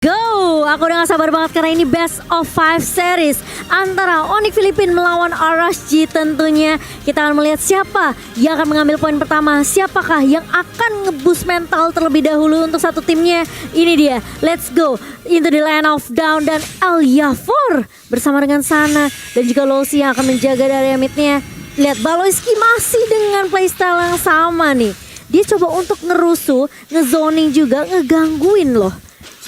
Go! Aku udah gak sabar banget karena ini best of 5 series antara Onyx Philippines melawan RSG tentunya. Kita akan melihat siapa yang akan mengambil poin pertama, siapakah yang akan ngeboost mental terlebih dahulu untuk satu timnya. Ini dia, let's go into the land of down dan El Yafor bersama dengan Sana dan juga Losi yang akan menjaga dari midnya. Lihat Baloyski masih dengan playstyle yang sama nih. Dia coba untuk ngerusuh, ngezoning juga, ngegangguin loh.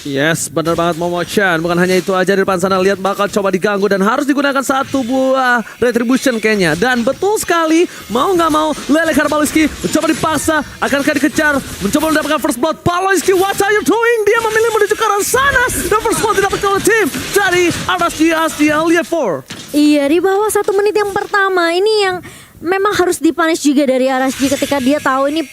Yes, benar banget Momo-chan. Bukan hanya itu aja di depan sana, lihat bakal coba diganggu dan harus digunakan satu buah retribution kayaknya. Dan betul sekali, mau nggak mau Lele Baloyski mencoba dipaksa, akankah dikejar, mencoba mendapatkan first blood. Baloyski, what are you doing? Dia memilih menuju ke arah sana dan first blood didapatkan oleh tim dari RSG El Yafor. Iya, di bawah 1 menit yang pertama ini yang memang harus dipunish juga dari RSG ketika dia tahu ini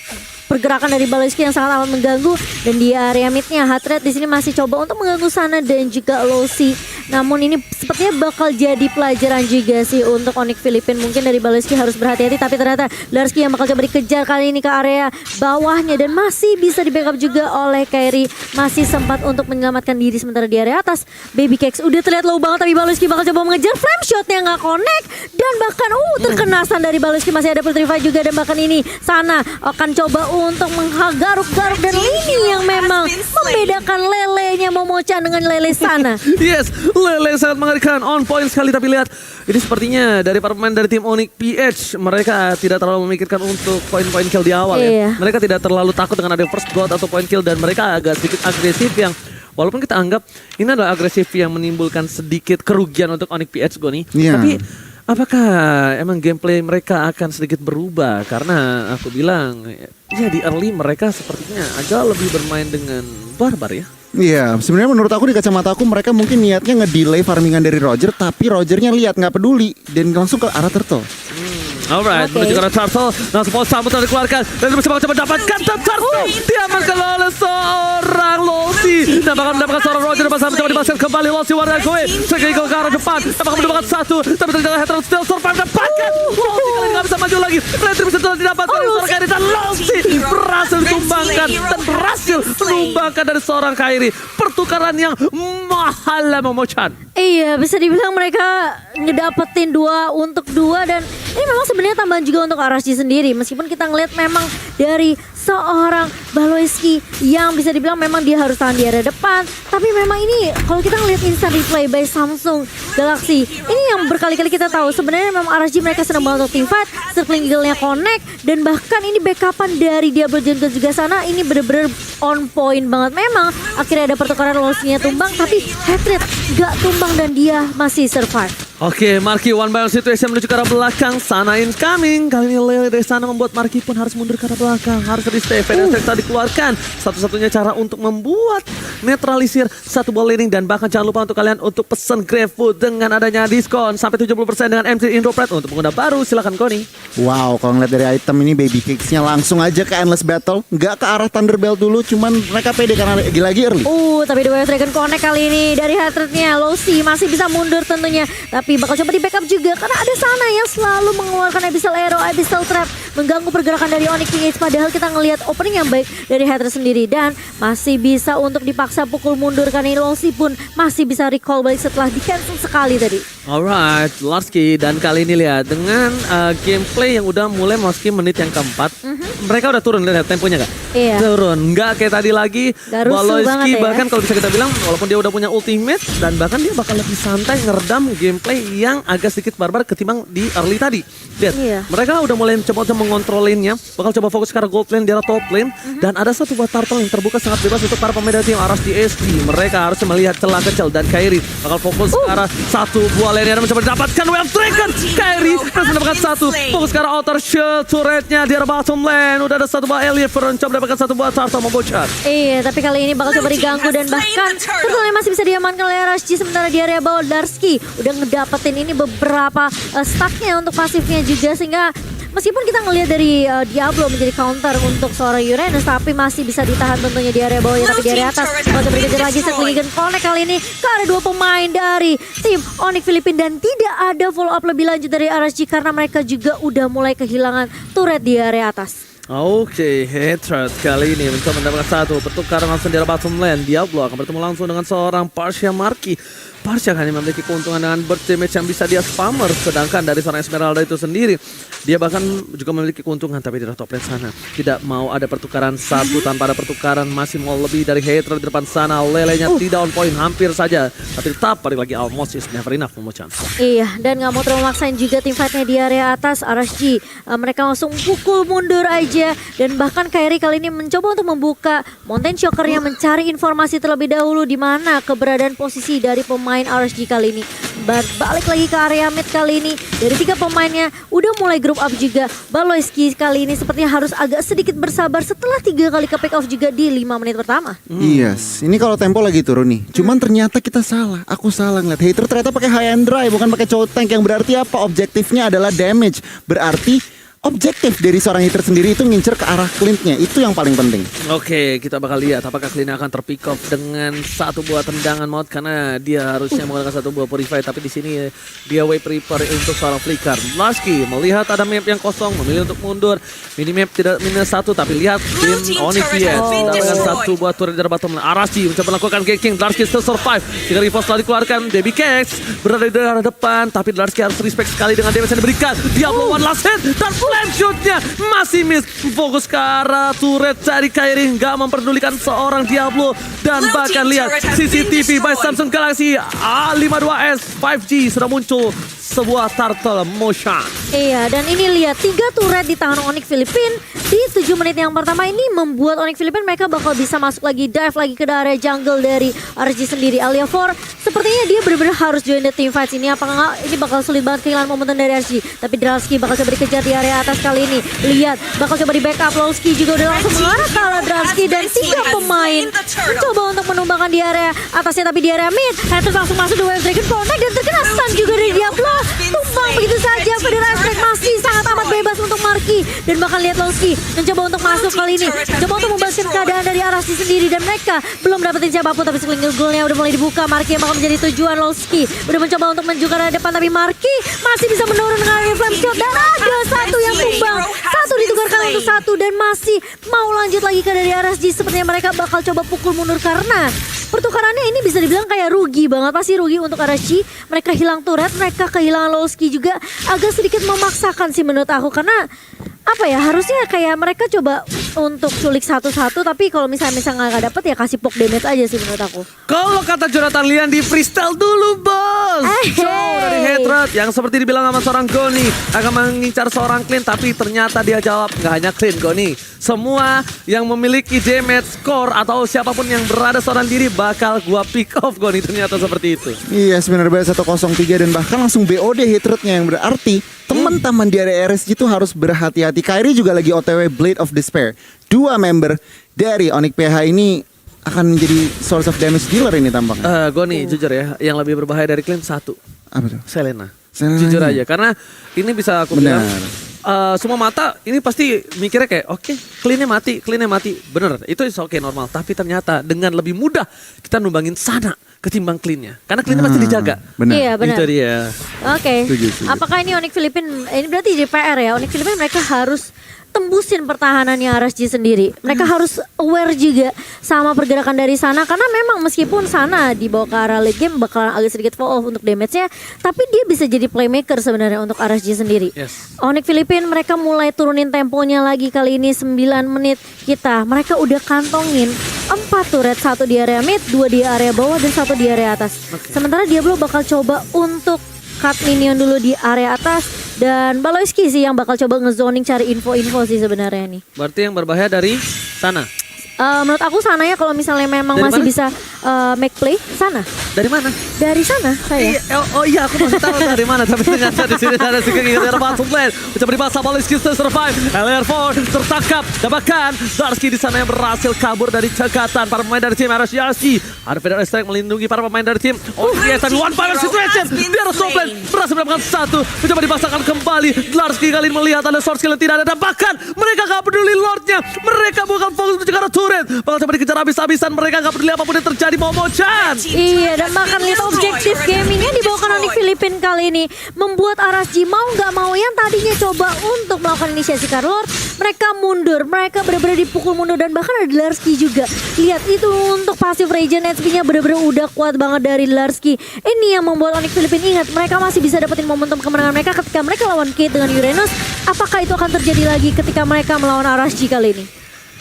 pergerakan dari Baloyski yang sangat amat mengganggu. Dan di area midnya Hatred di sini masih coba untuk mengganggu Sana dan juga Losi. Namun ini sepertinya bakal jadi pelajaran juga sih untuk Onyx Philippines. Mungkin dari Baloyski harus berhati-hati, tapi ternyata Larski yang bakal coba dikejar kali ini ke area bawahnya. Dan masih bisa di backup juga oleh Kairi. Masih sempat untuk menyelamatkan diri sementara di area atas Baby Cakes udah terlihat low banget, tapi Baloyski bakal coba mengejar, flame shotnya nggak connect. Dan bahkan terkenasan dari Baloyski, masih ada Petrify juga. Dan bahkan ini Sana akan coba untuk menggaruk-garuk, dan ini yang memang membedakan lelenya Momo-chan dengan lele Sana. Yes, Lele sangat mengerikan, on point sekali. Tapi lihat, ini sepertinya dari para pemain dari tim Onyx PH, mereka tidak terlalu memikirkan untuk poin-poin kill di awal ya. Mereka tidak terlalu takut dengan ada first blood atau point kill, dan mereka agak sedikit agresif yang walaupun kita anggap ini adalah agresif yang menimbulkan sedikit kerugian untuk Onyx PH nih. Tapi apakah emang gameplay mereka akan sedikit berubah? Karena aku bilang, ya di early mereka sepertinya agak lebih bermain dengan barbar ya. Iya, sebenarnya menurut aku di kacamata aku mereka mungkin niatnya ngedelay farmingan dari Roger, tapi Rogernya lihat nggak peduli dan langsung ke arah turtle. Alright, menuju ke arah turtle, langsung pos sambut dikeluarkan dan coba dapatkan turtle. Diamankan oleh seorang Losi dan bakal mendapatkan seorang Roger dan bersama coba dibaskan kembali Losi warna gue. Sekali ke arah depan, dan bakal mendapatkan satu, tapi ternyata Hatred still survive, dapatkan. Losi kali nggak bisa maju lagi. Retribution telah didapatkan dari seorang Kairi dan Losi berhasil ditumbangkan dan berhasil menumbangkan dari seorang Kairi. Pertukaran yang mahal lah Momo-chan. Iya, bisa dibilang mereka ngedapetin 2 untuk 2, dan ini memang sebenarnya tambahan juga untuk RSG sendiri. Meskipun kita ngeliat memang dari seorang Baloyski yang bisa dibilang memang dia harus tahan di area depan. Tapi memang ini kalau kita ngeliat instant replay by Samsung Galaxy, ini yang berkali-kali kita tahu sebenarnya memang RSG mereka senang banget untuk teamfight, circling eagle-nya connect, dan bahkan ini backupan dari Diablo Jungle juga Sana ini bener-bener on point banget. Memang akhirnya ada pertukaran, Losi-nya tumbang, tapi Hatred gak tumbang dan dia masih survive. Oke, Marky one by one situation menuju ke arah belakang. Sana incoming. Kali ini Lele dari sana membuat Marky pun harus mundur ke arah belakang. Harus di stay dan tadi dikeluarkan. Satu-satunya cara untuk membuat netralisir satu ball laning. Dan bahkan jangan lupa untuk kalian untuk pesen GrabFood dengan adanya diskon sampai 70% dengan MC Indropret untuk pengguna baru. Silakan Koni. Wow, kalau ngeliat dari item ini Baby Cakes-nya langsung aja ke Endless Battle. Nggak ke arah Thunderbelt dulu, cuman mereka pede karena lagi early. Tapi The Wave Dragon connect kali ini dari Hatrednya. Losi masih bisa mundur tentunya, tapi bakal coba di backup juga karena ada Sana yang selalu mengeluarkan Abyssal Arrow, Abyssal Trap, mengganggu pergerakan dari Onyx PH. Padahal kita ngelihat opening yang baik dari Hatred sendiri, dan masih bisa untuk dipaksa pukul mundur karena Losi pun masih bisa recall balik setelah di cancel sekali tadi. Alright, Larski, dan kali ini lihat dengan gameplay yang udah mulai memasuki menit yang keempat, mereka udah turun, lihat temponya gak? Iya. Turun, nggak kayak tadi lagi. Baloyski bahkan kalau bisa kita bilang, walaupun dia udah punya ultimate, dan bahkan dia bakal lebih santai ngeredam gameplay yang agak sedikit barbar ketimbang di early tadi. Lihat, mereka udah mulai coba mengontrol lane-nya, bakal coba fokus ke arah gold lane, di arah top lane, dan ada satu buah turtle yang terbuka sangat bebas untuk para pemain dari tim RSG. Mereka harus melihat celah kecil, dan Kairi bakal fokus ke arah satu buah lane yang mencoba didapatkan Wave Dragon. Kairi harus mendapatkan satu, fokus ke arah outer shield turretnya di arah bottom lane. Udah ada satu buah Eliefer, coba dapatkan satu buah turtle Momo-chan. Iya, tapi kali ini bakal coba diganggu, dan bahkan turtle masih bisa diamankan oleh RSG. Sementara di area bawah Larski udah ngedapetin ini beberapa stacknya untuk pasifnya juga, sehingga meskipun kita ngelihat dari Diablo menjadi counter untuk seorang Uranus, tapi masih bisa ditahan tentunya di area bawahnya. Tapi di area atas bakal berkejar lagi Sekligen connect kali ini ke arah 2 pemain dari tim Onyx Philippines, dan tidak ada follow up lebih lanjut dari RSG karena mereka juga udah mulai kehilangan turret di area atas. Oke, Hatred kali ini mencoba mendapatkan satu pertukaran langsung di arah bottom lane. Diablo akan bertemu langsung dengan seorang Parsia Marki. Parsia hanya memiliki keuntungan dengan burst damage yang bisa dia spammer, sedangkan dari seorang Esmeralda itu sendiri dia bahkan juga memiliki keuntungan, tapi di top lane sana tidak mau ada pertukaran satu. Tanpa ada pertukaran masih mau lebih dari Hatred di depan sana. Lelenya tidak on point hampir saja, tapi tetap balik lagi almost is never enough Momo-chan. Iya, dan nggak mau terlalu maksain juga tim fightnya di area atas RSG. Mereka langsung pukul mundur aja, dan bahkan Kairi kali ini mencoba untuk membuka Mountain Shocker-nya, mencari informasi terlebih dahulu di mana keberadaan posisi dari pemain RSG kali ini. Balik lagi ke area mid kali ini, dari 3 pemainnya udah mulai group up juga. Baloyski kali ini sepertinya harus agak sedikit bersabar setelah 3 kali ke pick off juga di 5 menit pertama. Yes, ini kalau tempo lagi turun nih. Cuman ternyata kita salah. Aku salah ngeliat Hater ternyata pakai high and dry, bukan pakai chow tank, yang berarti apa? Objektifnya adalah damage. Berarti objektif dari seorang Hater sendiri itu ngincer ke arah Clint-nya. Itu yang paling penting. Oke, kita bakal lihat apakah Clint akan terpick off dengan satu buah tendangan maut, karena dia harusnya menggunakan satu buah purify, tapi di sini dia way prepare untuk seorang flicker. Lasky melihat ada map yang kosong, memilih untuk mundur. Minimap tidak -1, tapi lihat tim Onyx dengan satu buah turret dari bottom lane. Arashi mencoba melakukan ganking. Lasky still survive. Jika reverse telah dikeluarkan, Baby Kex berada di daerah depan, tapi Lasky harus respect sekali dengan damage yang diberikan. Diablo one last hit dan flash shotnya masih miss. Fokus ke arah turret dari Kairi, nggak memperdulikan seorang Diablo. Dan bahkan lihat CCTV by Samsung Galaxy A52s 5G sudah muncul sebuah turtle motion. Iya, dan ini lihat 3 turret di tangan Onyx Philippines di 7 menit yang pertama ini membuat Onyx Philippines mereka bakal bisa masuk lagi, dive lagi ke area jungle dari RSG sendiri. Alia 4 sepertinya dia benar-benar harus join the team fight ini. Apakah nggak ini bakal sulit banget kehilangan momentum dari RSG. Tapi Dralski bakal coba dikejar di area atas kali ini. Lihat, bakal coba di backup. Lowski juga udah langsung mengarah ke arah Dralski, dan 3 pemain mencoba untuk menumbangkan di area atasnya, tapi di area mid Hatter langsung masuk di Wave Dragon Connect dan terkena stun juga dari Diablo. Tumbang begitu saja. Federal Strike masih sangat amat bebas untuk Marki, dan bahkan lihat Lowski mencoba untuk masuk kali ini, coba untuk membalaskan keadaan dari RSG sendiri, dan mereka belum dapetin siapapun, tapi single goalnya udah mulai dibuka. Marki yang bakal menjadi tujuan. Lowski udah mencoba untuk maju ke arah depan, tapi Marki masih bisa menurun dengan flame shot, dan ada satu yang tumbang. Satu ditukarkan untuk satu, dan masih mau lanjut lagi ke dari RSG. Sepertinya mereka bakal coba pukul mundur karena pertukarannya ini bisa dibilang kayak rugi banget. Pasti rugi untuk RSG. Mereka hilang turret, mereka kehilangan Lowski juga. Agak sedikit memaksakan sih menurut aku, karena apa ya, harusnya kayak mereka coba untuk culik satu-satu, tapi kalau misalnya nggak dapet ya kasih poke damage aja sih menurut aku. Kalau kata Jonathan Lian, di freestyle dulu bos. So dari Hatred yang seperti dibilang sama seorang Goni akan mengincar seorang Clint, tapi ternyata dia jawab nggak hanya Clint, Goni. Semua yang memiliki damage score atau siapapun yang berada seorang diri bakal gua pick off, Goni. Ternyata seperti itu. Iya, sebenarnya 103 dan bahkan langsung BOD Hatrednya, yang berarti teman-teman di area RSG itu harus berhati-hati. Kairi juga lagi OTW Blade of Despair. 2 member dari Onyx PH ini akan menjadi source of damage dealer ini tampaknya. Goni, jujur ya, yang lebih berbahaya dari Clint satu. Apa tuh? Selena. Selena. Jujur aja, karena ini bisa aku bilang semua mata ini pasti mikirnya kayak oke, Clint-nya mati. Bener, itu oke normal. Tapi ternyata dengan lebih mudah kita numbangin sana ketimbang Clint-nya. Karena Clint-nya pasti dijaga. Benar. Iya, benar. Itu dia. Oke. Setuju. Apakah ini Onyx Philippines, ini berarti jadi PR ya. Onyx Philippines mereka harus tembusin pertahanannya RSG sendiri. Mereka harus aware juga sama pergerakan dari sana, karena memang meskipun sana dibawa ke arah late game bakalan agak sedikit fall off untuk damage-nya, tapi dia bisa jadi playmaker sebenarnya untuk RSG sendiri. Yes. Onyx Philippines mereka mulai turunin temponya lagi kali ini 9 menit mereka udah kantongin 4 turret, 1 di area mid, 2 di area bawah, dan 1 di area atas. Sementara Diablo bakal coba untuk cut minion dulu di area atas, dan Baloyski sih yang bakal coba ngezoning cari info-info sih sebenarnya nih. Berarti yang berbahaya dari sana. Menurut aku sana ya, kalau misalnya memang Dari masih mana? bisa make play sana. Dari mana? Dari sana saya. Oh iya, aku masih tahu dari mana, tapi ternyata di sini ada si kaki dari bottom lane. Mencoba dipasang Baloyski survive. LR4 tertangkap. Dan bahkan Darski di sana yang berhasil kabur dari cekatan para pemain dari tim RSG. Ada Federal Strike melindungi para pemain dari tim OGS, dan one final situation. Dia harus top lane berhasil mendapatkan 1. Mencoba dipasangkan kembali. Darski kali ini melihat ada short skill yang tidak ada, dan bahkan mereka gak peduli Lordnya. Mereka bukan fokus mencegah turret. Bakal coba dikejar habis-habisan. Mereka gak peduli apapun yang terjadi. Momo-chan. Iya, dan bahkan lihat objektif gamingnya dibawakan Onyx Philippine kali ini membuat RSG mau nggak mau yang tadinya coba untuk melakukan inisiasi Carlord, mereka mundur, mereka benar-benar dipukul mundur dan bahkan ada Larski juga. Lihat itu untuk pasif regen HP-nya benar-benar udah kuat banget dari Larski. Ini yang membuat Onyx Philippine ingat mereka masih bisa dapetin momentum kemenangan mereka ketika mereka lawan Kate dengan Uranus. Apakah itu akan terjadi lagi ketika mereka melawan RSG kali ini?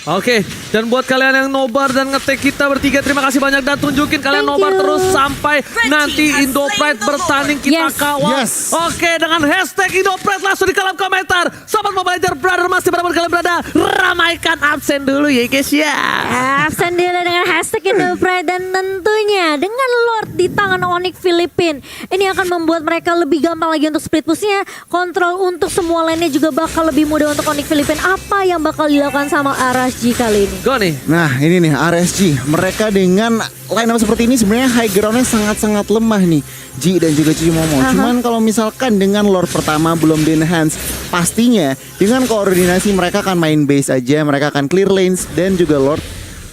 Oke, dan buat kalian yang nobar dan ngetek kita bertiga, terima kasih banyak dan tunjukin kalian Thank nobar you. terus sampai nanti Indo Pride bertanding kita Yes. kawal. Yes. Oke, dengan hashtag Indo Pride langsung di kolom komentar. Sobat Mobile Legends Brother masih pada kalian berada, ramaikan absen dulu ya guys ya. Absen dulu dengan hashtag Indo Pride dan tentunya dengan Lord di tangan Onyx Philippine. Ini akan membuat mereka lebih gampang lagi untuk split pushnya. Kontrol untuk semua lainnya juga bakal lebih mudah untuk Onyx Philippine. Apa yang bakal dilakukan sama RSG kali ini? Go nih. Nah ini nih RSG, mereka dengan line up seperti ini sebenarnya high groundnya sangat-sangat lemah nih Ji dan juga Cici Momo. Cuman kalau misalkan dengan Lord pertama belum di enhance, pastinya dengan koordinasi mereka akan main base aja, mereka akan clear lanes dan juga Lord.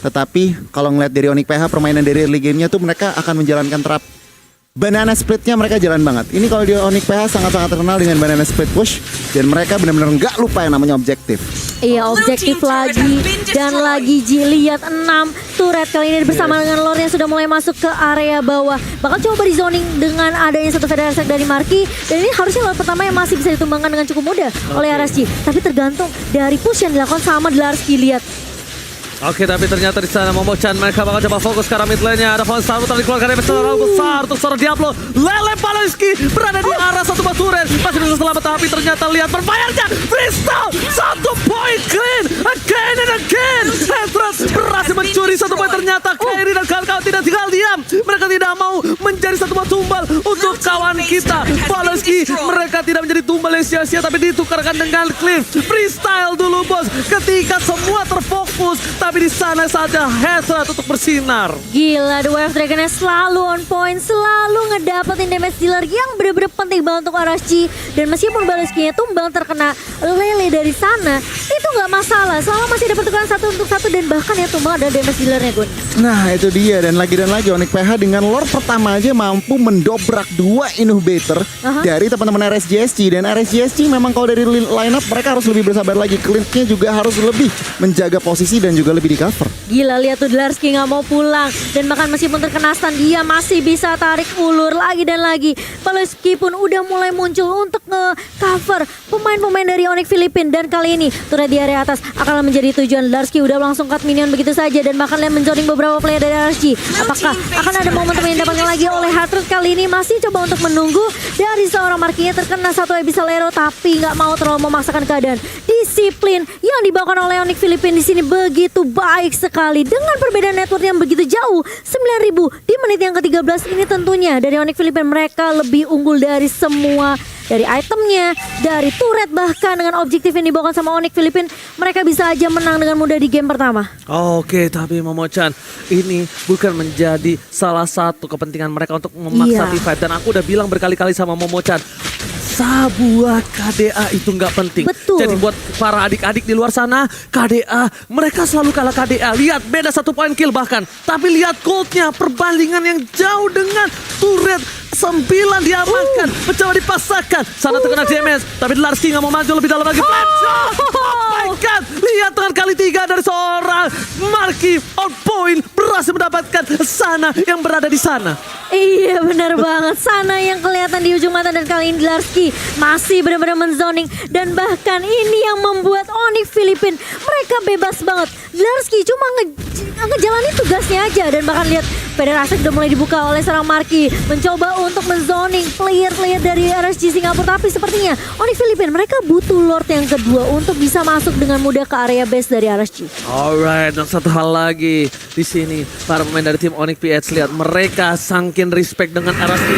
Tetapi kalau ngeliat dari Onyx PH permainan dari early gamenya tuh mereka akan menjalankan trap. Banana splitnya mereka jalan banget. Ini kalau di Onyx PH sangat-sangat terkenal dengan banana split push. Dan mereka benar-benar nggak lupa yang namanya objektif. Iya, objektif lagi dan lagi Ji. Lihat 6 turret kali ini bersama dengan Lord yang sudah mulai masuk ke area bawah. Bakal coba di zoning dengan adanya satu federasi dari Marky. Dan ini harusnya Lord pertama yang masih bisa ditumbangkan dengan cukup mudah oleh RSG. Tapi tergantung dari push yang dilakukan sama Larski. Lihat. Oke, tapi ternyata di sana Momochan mereka bakal coba fokus ke arah mid lane-nya. Ada Fonstar putar dikeluarkan dari besar besar untuk seorang Diablo. Lele Paloski berada di arah satu baturen. Masih bisa selamat tapi ternyata lihat berbayarnya. Freestyle 1 poin clean again and again. Hetras berhasil mencuri 1 poin ternyata. Kairi dan kawan-kawan tidak tinggal diam. Mereka tidak mau menjadi satu buah tumbal untuk kawan kita. Paloski mereka tidak menjadi tumbal yang sia-sia tapi ditukarkan dengan Cliff. Freestyle dulu bos. Ketika semua terfokus tapi di sana saja Hetras untuk bersinar. Gila, The Way of Dragon selalu on point, selalu ngedapetin damage dealer yang bener-bener penting banget untuk RSG. Dan meskipun Baleskinya tumbang terkena lele dari sana, itu nggak masalah. Selama masih ada pertukaran 1 untuk 1 dan bahkan yang tumbang ada damage dealernya Gun. Nah itu dia dan lagi Onyx PH dengan Lord pertama aja mampu mendobrak 2 inhibitor dari teman-teman RSGSG. Dan RSGSG memang kalau dari line up mereka harus lebih bersabar lagi. Clintnya juga harus lebih menjaga posisi dan juga lebih di cover. Gila, lihat tuh Larski nggak mau pulang. Dan bahkan meskipun terkena stun, dia masih bisa tarik ulur lagi dan lagi. Paloski pun udah mulai muncul untuk nge-cover pemain-pemain dari Onyx Philippine. Dan kali ini turret di area atas akan menjadi tujuan. Larski udah langsung cut minion begitu saja. Dan bahkan dia menjoring beberapa player dari RSG. Apakah akan ada momentum yang didapatkan lagi oleh Hatred kali ini? Masih coba untuk menunggu dari seorang Markinya terkena satu Abyssal Arrow. Tapi nggak mau terlalu memaksakan keadaan. Disiplin yang dibawakan oleh Onyx Philippine di sini begitu baik sekali dengan perbedaan network yang begitu jauh 9.000 di menit yang ke-13 ini. Tentunya dari Onyx Philippine mereka lebih unggul dari semua, dari itemnya, dari turret, bahkan dengan objektif yang dibawakan sama Onyx Philippine mereka bisa aja menang dengan mudah di game pertama. Oke, tapi Momochan ini bukan menjadi salah satu kepentingan mereka untuk memaksa fight. Dan aku udah bilang berkali-kali sama Momochan, sebuah KDA itu nggak penting. Betul. Jadi buat para adik-adik di luar sana, KDA mereka selalu kalah KDA. Lihat beda 1 poin kill bahkan. Tapi lihat goldnya, perbandingan yang jauh dengan turret 9 diamankan, mencoba dipaksakan. Sana terkena damage, tapi Larski nggak mau maju lebih dalam lagi. Oh my god, lihat dengan kali 3 dari seorang Marky on point berhasil mendapatkan Sana yang berada di sana. Iya benar banget, Sana yang kelihatan di ujung mata dan kali ini Larski masih benar-benar menzoning. Dan bahkan ini yang membuat Onyx Philippine mereka bebas banget. Larski cuma ngejalanin tugasnya aja. Dan bahkan lihat federasi udah mulai dibuka oleh seorang Marky, mencoba untuk menzoning player-player dari RSG Singapura. Tapi sepertinya Onyx Philippine mereka butuh Lord yang kedua untuk bisa masuk dengan mudah ke area base dari RSG. Alright, dan satu hal lagi di sini para pemain dari tim Onyx PH, lihat mereka sangkin respect dengan RSG.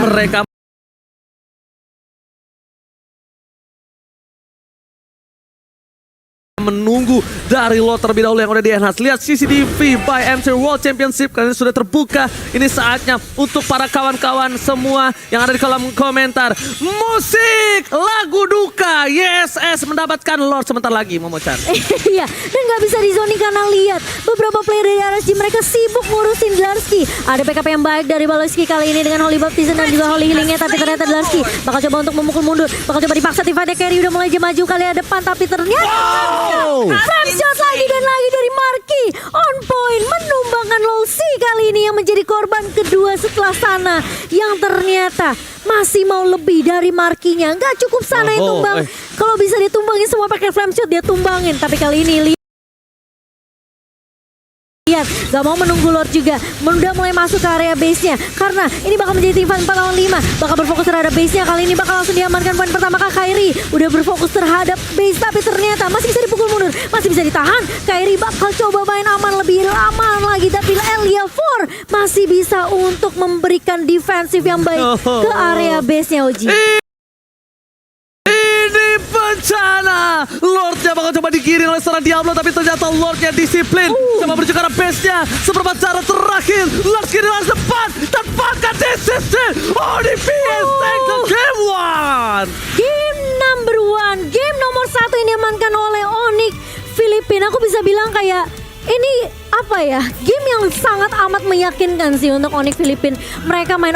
Mereka menunggu dari Lord terlebih dahulu yang udah di-enhance. Lihat CCTV by MC World Championship kali ini sudah terbuka. Ini saatnya untuk para kawan-kawan semua yang ada di kolom komentar. Musik lagu duka YSS mendapatkan Lord sebentar lagi, Momo-chan. Iya, dan gak bisa di zoning karena lihat beberapa player dari RSG mereka sibuk ngurusin Dlarsky. Ada PKP yang baik dari Baloyski kali ini dengan Holy Baptism dan juga Holy Healingnya, tapi ternyata Dlarsky bakal coba untuk memukul mundur, bakal coba dipaksa. Tivade Carry udah mulai maju kali depan, tapi ternyata frame shot lagi dan lagi dari Marky on point menumbangkan Lolsi kali ini yang menjadi korban kedua setelah sana yang ternyata masih mau lebih dari Markinya. Nggak cukup sana yang tumbang. Kalau bisa ditumbangin semua pakai flame shot dia tumbangin, tapi kali ini lihat gak mau menunggu Lord juga, udah mulai masuk ke area base-nya karena ini bakal menjadi tim fight 4 lawan 5, bakal berfokus terhadap base-nya. Kali ini bakal langsung diamankan poin pertama. Kak Kairi udah berfokus terhadap base, tapi ternyata masih bisa dipukul mundur, masih bisa ditahan. Kairi bakal coba main aman lebih aman lagi, tapi Elia 4 masih bisa untuk memberikan defensif yang baik ke area base-nya Oji. Ini bencana. Lordnya bakal coba digiring oleh seorang Diablo, tapi ternyata Lordnya disiplin. Coba menuju ke arah base-nya. Seperempat cara terakhir. Lord kiri langsung depan. Tanpakan DCC. ODPS take the game one. Game number 1, game nomor 1 ini diamankan oleh Onyx Filipina. Aku bisa bilang kayak ini apa ya, game yang sangat amat meyakinkan sih untuk Onyx Filipina. Mereka main